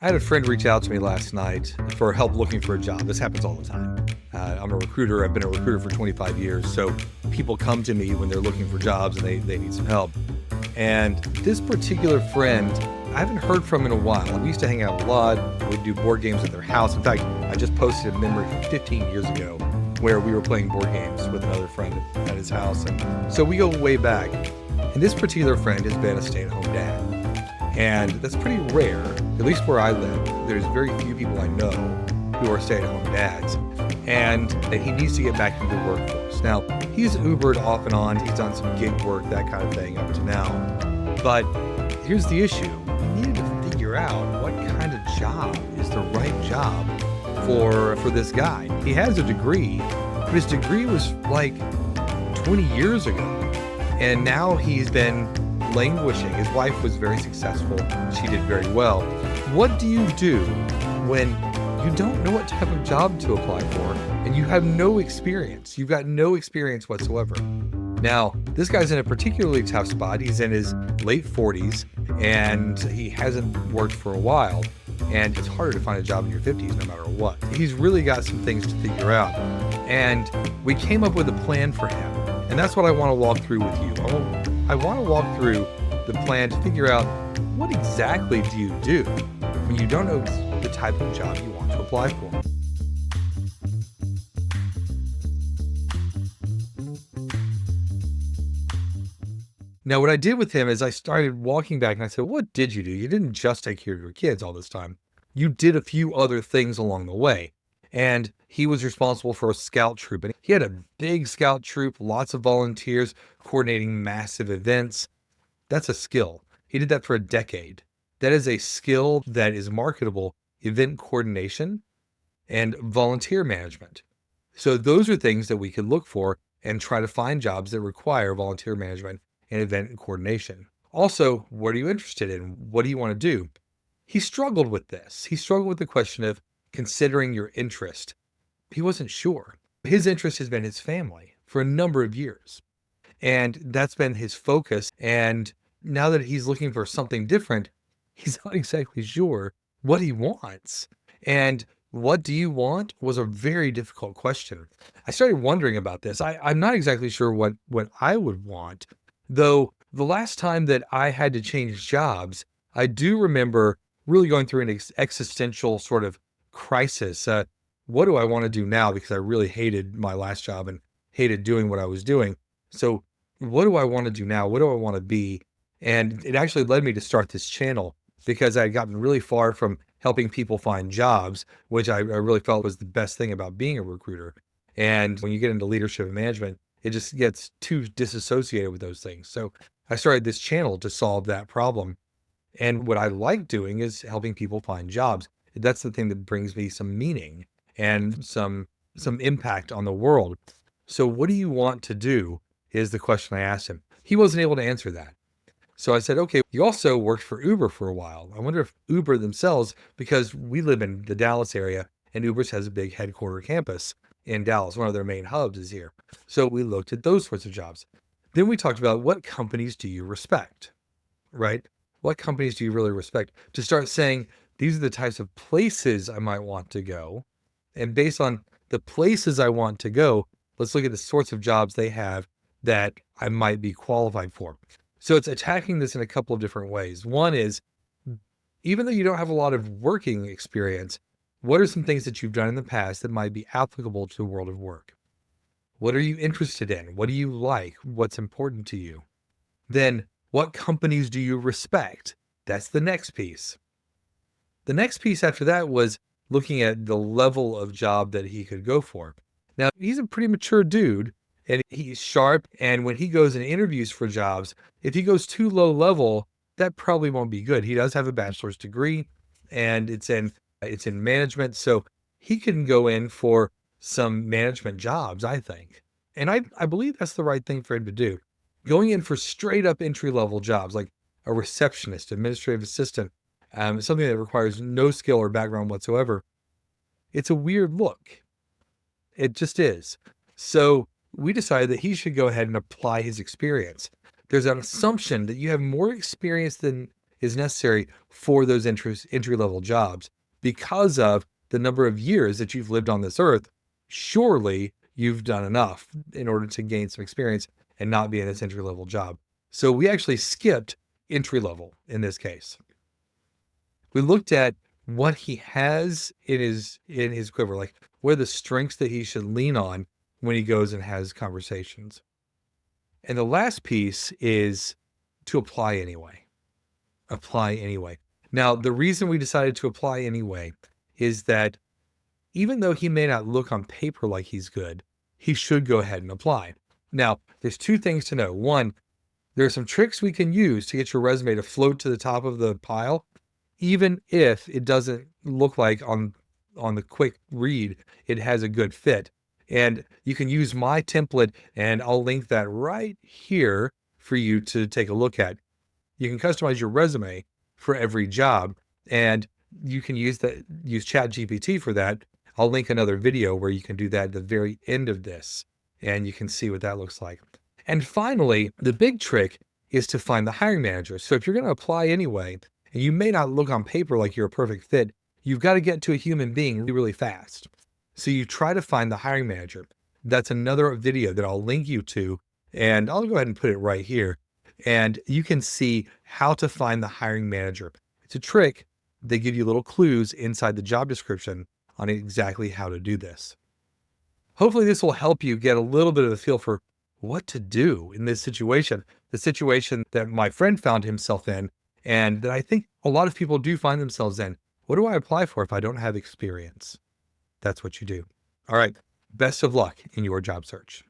I had a friend reach out to me last night for help looking for a job. This happens all the time. I'm a recruiter. I've been a recruiter for 25 years. So people come to me when they're looking for jobs and they need some help. And this particular friend, I haven't heard from in a while. We used to hang out a lot. We'd do board games at their house. In fact, I just posted a memory from 15 years ago where we were playing board games with another friend at his house. And so we go way back. And this particular friend has been a stay-at-home dad. And that's pretty rare, at least where I live. There's very few people I know who are stay-at-home dads, and that he needs to get back into the workforce. Now, he's Ubered off and on. He's done some gig work, that kind of thing up to now. But here's the issue. We needed to figure out what kind of job is the right job for this guy. He has a degree, but his degree was like 20 years ago. And now he's been languishing. His wife was very successful. She did very well. What do you do when you don't know what type of job to apply for and you have no experience? You've got no experience whatsoever. Now, this guy's in a particularly tough spot. He's in his late 40s and he hasn't worked for a while. And it's harder to find a job in your 50s no matter what. He's really got some things to figure out. And we came up with a plan for him. And that's what I want to walk through with you. I want to walk through the plan to figure out what exactly do you do when you don't know the type of job you want to apply for. Now, what I did with him is I started walking back and I said, what did you do? You didn't just take care of your kids all this time. You did a few other things along the way. And he was responsible for a scout troop. And he had a big scout troop, lots of volunteers, coordinating massive events. That's a skill. He did that for a decade. That is a skill that is marketable: event coordination and volunteer management. So those are things that we could look for and try to find jobs that require volunteer management and event coordination. Also, what are you interested in? What do you want to do? He struggled with this. He struggled with the question of considering your interest. He wasn't sure. His interest has been his family for a number of years. And that's been his focus. And now that he's looking for something different, he's not exactly sure what he wants. And what do you want was a very difficult question. I started wondering about this. I'm not exactly sure what I would want, though the last time that I had to change jobs, I do remember really going through an existential sort of crisis. What do I want to do now? Because I really hated my last job and hated doing what I was doing. So what do I want to do now? What do I want to be? And it actually led me to start this channel because I had gotten really far from helping people find jobs, which I really felt was the best thing about being a recruiter. And when you get into leadership and management, it just gets too disassociated with those things. So I started this channel to solve that problem. And what I like doing is helping people find jobs. That's the thing that brings me some meaning and some impact on the world. So what do you want to do is the question I asked him. He wasn't able to answer that. So I said, okay, you also worked for Uber for a while. I wonder if Uber themselves, because we live in the Dallas area and Uber has a big headquarter campus in Dallas. One of their main hubs is here. So we looked at those sorts of jobs. Then we talked about what companies do you respect, right? What companies do you really respect? To start saying, these are the types of places I might want to go. And based on the places I want to go, let's look at the sorts of jobs they have that I might be qualified for. So it's attacking this in a couple of different ways. One is, even though you don't have a lot of working experience, what are some things that you've done in the past that might be applicable to the world of work? What are you interested in? What do you like? What's important to you? Then, what companies do you respect? That's the next piece. The next piece after that was looking at the level of job that he could go for. Now, he's a pretty mature dude and he's sharp. And when he goes and interviews for jobs, if he goes too low level, that probably won't be good. He does have a bachelor's degree and it's in management. So he can go in for some management jobs, I think. And I believe that's the right thing for him to do. Going in for straight up entry level jobs like a receptionist, administrative assistant, something that requires no skill or background whatsoever, it's a weird look. It just is. So we decided that he should go ahead and apply his experience. There's an assumption that you have more experience than is necessary for those entry-level jobs because of the number of years that you've lived on this earth. Surely you've done enough in order to gain some experience and not be in this entry-level job. So we actually skipped entry-level in this case. We looked at what he has in his quiver, like what are the strengths that he should lean on when he goes and has conversations. And the last piece is to apply anyway. Apply anyway. Now, the reason we decided to apply anyway is that even though he may not look on paper like he's good, he should go ahead and apply. Now, there's two things to know. One, there are some tricks we can use to get your resume to float to the top of the pile, even if it doesn't look like on the quick read, it has a good fit. And you can use my template, and I'll link that right here for you to take a look at. You can customize your resume for every job, and you can use ChatGPT for that. I'll link another video where you can do that at the very end of this, and you can see what that looks like. And finally, the big trick is to find the hiring manager. So if you're going to apply anyway, and you may not look on paper like you're a perfect fit, you've got to get to a human being really, really fast. So you try to find the hiring manager. That's another video that I'll link you to, and I'll go ahead and put it right here. And you can see how to find the hiring manager. It's a trick. They give you little clues inside the job description on exactly how to do this. Hopefully this will help you get a little bit of a feel for what to do in this situation, the situation that my friend found himself in, and that I think a lot of people do find themselves in. What do I apply for if I don't have experience? That's what you do. All right. Best of luck in your job search.